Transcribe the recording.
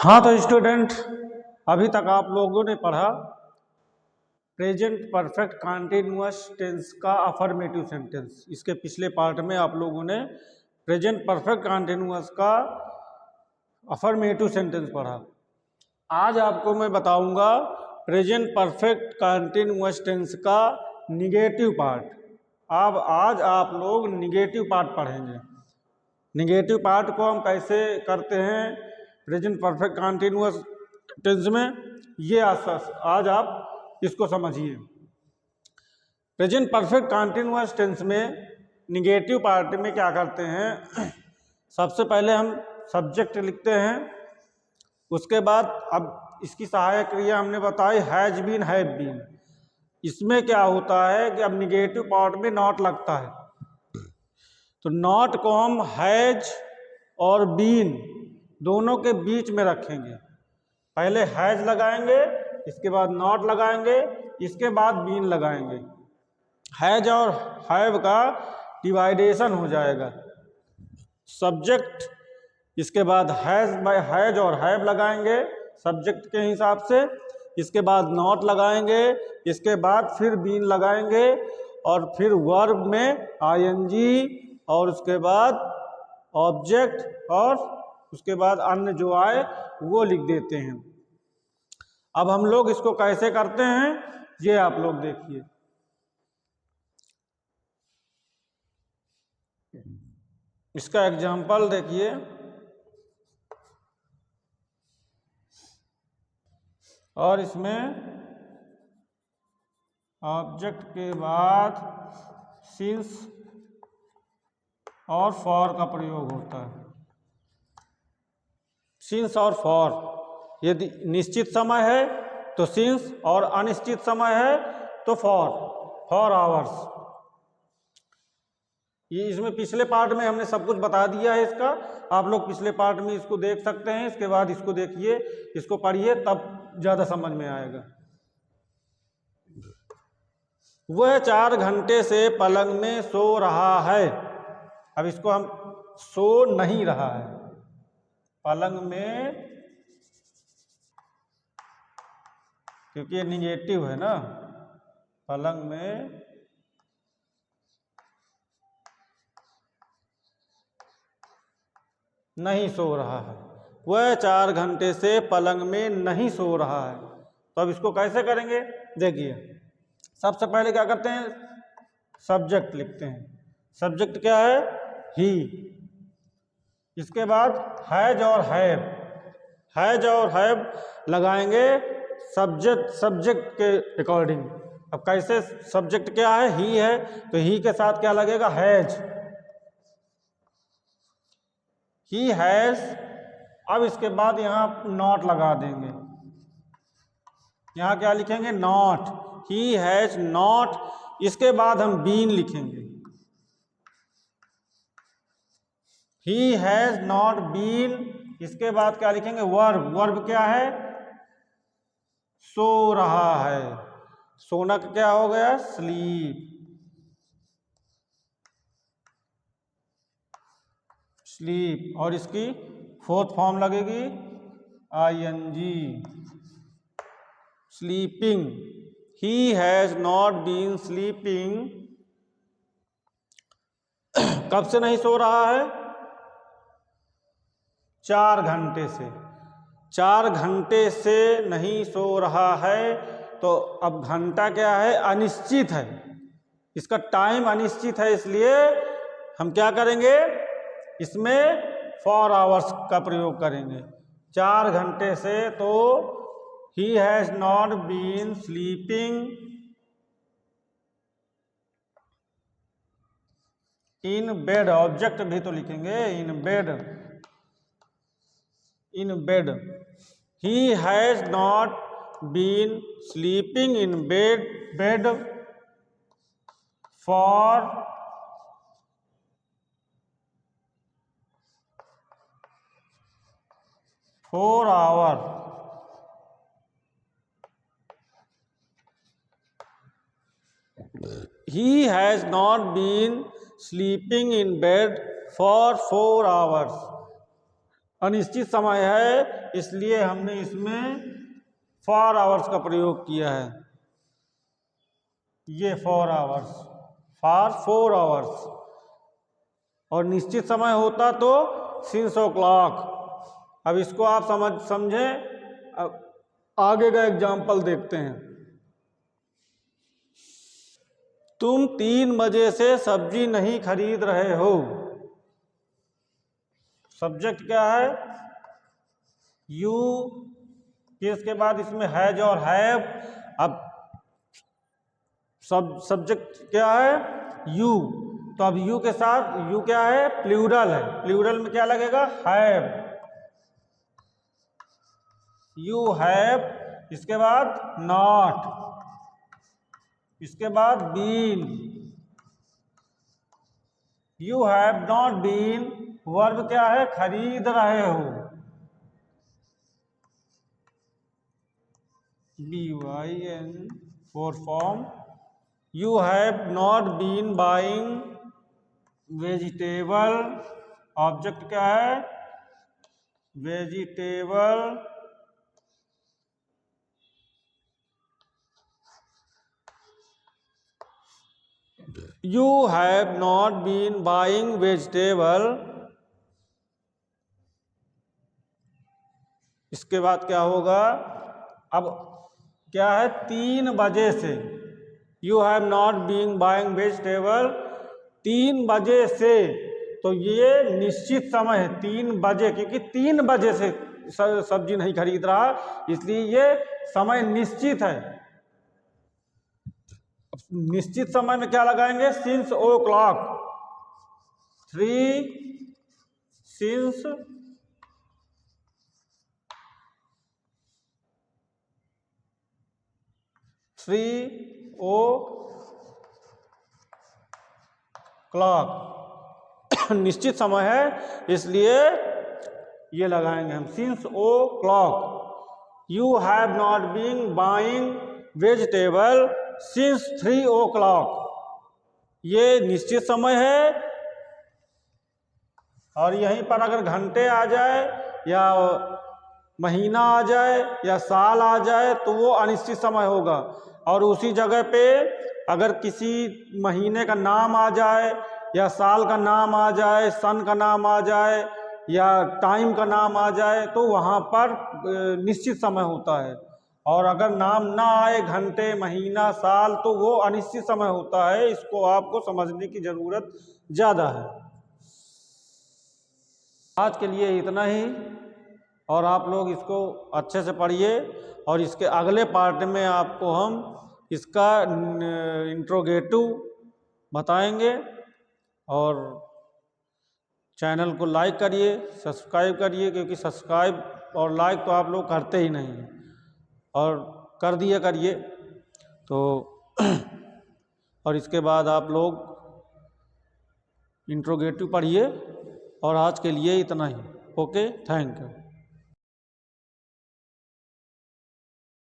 हाँ तो स्टूडेंट, अभी तक आप लोगों ने पढ़ा प्रेजेंट परफेक्ट कॉन्टिन्यूअस टेंस का अफर्मेटिव सेंटेंस। इसके पिछले पार्ट में आप लोगों ने प्रेजेंट परफेक्ट कॉन्टिन्यूअस का अफर्मेटिव सेंटेंस पढ़ा। आज आपको मैं बताऊंगा प्रेजेंट परफेक्ट कॉन्टिन्यूअस टेंस का निगेटिव पार्ट। अब आज आप लोग निगेटिव पार्ट पढ़ेंगे। निगेटिव पार्ट को हम कैसे करते हैं प्रेजेंट परफेक्ट कॉन्टिन्यूअस टेंस में, ये आज आप इसको समझिए। प्रेजेंट परफेक्ट कॉन्टिन्यूअस टेंस में निगेटिव पार्ट में क्या करते हैं, सबसे पहले हम सब्जेक्ट लिखते हैं। उसके बाद अब इसकी सहायक क्रिया हमने बताई हैज बीन, हैव बीन। इसमें क्या होता है कि अब निगेटिव पार्ट में नॉट लगता है, तो नॉट को हम हैज और बीन दोनों के बीच में रखेंगे। पहले हैज लगाएंगे, इसके बाद नॉट लगाएंगे, इसके बाद बीन लगाएंगे। हैज और हैव का डिवाइडेशन हो जाएगा। सब्जेक्ट, इसके बाद हैज और हैव लगाएंगे सब्जेक्ट के हिसाब से, इसके बाद नॉट लगाएंगे, इसके बाद फिर बीन लगाएंगे और फिर वर्ब में आईएनजी और उसके बाद ऑब्जेक्ट और उसके बाद अन्य जो आए वो लिख देते हैं। अब हम लोग इसको कैसे करते हैं ये आप लोग देखिए। इसका एग्जाम्पल देखिए। और इसमें ऑब्जेक्ट के बाद सिंस और फॉर का प्रयोग होता है। सिंस और फॉर, यदि निश्चित समय है तो सिंस और अनिश्चित समय है तो फॉर आवर्स। ये इसमें पिछले पार्ट में हमने सब कुछ बता दिया है इसका। आप लोग पिछले पार्ट में इसको देख सकते हैं, इसके बाद इसको देखिए, इसको पढ़िए, तब ज्यादा समझ में आएगा। वह 4 घंटे से पलंग में सो रहा है। अब इसको हम सो नहीं रहा है, पलंग में, क्योंकि ये निगेटिव है ना, पलंग में नहीं सो रहा है। वह 4 घंटे से पलंग में नहीं सो रहा है। तो अब इसको कैसे करेंगे देखिए। सबसे पहले क्या करते हैं, सब्जेक्ट लिखते हैं। सब्जेक्ट क्या है, ही। इसके बाद हैज और हैव लगाएंगे सब्जेक्ट के अकॉर्डिंग। अब कैसे, सब्जेक्ट क्या है, ही है, तो ही के साथ क्या लगेगा, हैज। He has. अब इसके बाद यहां नॉट लगा देंगे। यहां क्या लिखेंगे, नॉट। He has not. इसके बाद हम बीन लिखेंगे। He has not been. इसके बाद क्या लिखेंगे, वर्ब क्या है, सो रहा है। सोना का क्या हो गया, स्लीप। और इसकी फोर्थ फॉर्म लगेगी ING, sleeping. He has not been sleeping. कब से नहीं सो रहा है, 4 घंटे से। 4 घंटे से नहीं सो रहा है, तो अब घंटा क्या है, अनिश्चित है, इसका टाइम अनिश्चित है, इसलिए हम क्या करेंगे, इसमें 4 आवर्स का प्रयोग करेंगे। 4 घंटे से, तो he has not been sleeping in bed. Object भी तो लिखेंगे, in bed. He has not been sleeping in bed for 4 hour. He has not been sleeping in bed for 4 hours. अनिश्चित समय है, इसलिए हमने इसमें फॉर आवर्स का प्रयोग किया है। ये 4 आवर्स, फॉर 4 आवर्स। और निश्चित समय होता तो सिंस o'clock। अब इसको आप समझें। अब आगे का एग्जाम्पल देखते हैं। तुम 3 बजे से सब्जी नहीं खरीद रहे हो। सब्जेक्ट क्या है? यू। केस के बाद इसमें हैज और हैव। अब सब्जेक्ट क्या है? यू। तो अब यू के साथ, यू क्या है? प्लूरल है। प्लूरल में क्या लगेगा? हैव। यू हैव, इसके बाद नॉट, इसके बाद been. You have not been, verb क्या है? खरीद रहे हो। BYN for form. You have not been buying vegetable. Object क्या है? Vegetable. You have not been buying vegetable. इसके बाद क्या होगा? अब क्या है? 3 बजे से। You have not been buying vegetable 3 बजे से। तो ये निश्चित समय है 3 बजे, क्योंकि 3 बजे से सब्जी नहीं खरीद रहा, इसलिए ये समय निश्चित है। निश्चित समय में क्या लगाएंगे? Since o'clock। 3 since o'clock। निश्चित समय है, इसलिए ये लगाएंगे हम since o'clock। You have not been buying vegetable since 3 o'clock। ये निश्चित समय है। और यहीं पर अगर घंटे आ जाए या महीना आ जाए या साल आ जाए तो वो अनिश्चित समय होगा। और उसी जगह पे अगर किसी महीने का नाम आ जाए या साल का नाम आ जाए, सन का नाम आ जाए या टाइम का नाम आ जाए, तो वहाँ पर निश्चित समय होता है। और अगर नाम ना आए, घंटे, महीना, साल, तो वो अनिश्चित समय होता है। इसको आपको समझने की ज़रूरत ज़्यादा है। आज के लिए इतना ही। और आप लोग इसको अच्छे से पढ़िए। और इसके अगले पार्ट में आपको हम इसका इंट्रोगेटिव बताएंगे। और चैनल को लाइक करिए, सब्सक्राइब करिए, क्योंकि सब्सक्राइब और लाइक तो आप लोग करते ही नहीं हैं, और कर दिया करिए। तो और इसके बाद आप लोग इंट्रोगेटिव पढ़िए। और आज के लिए इतना ही। Okay, thank you.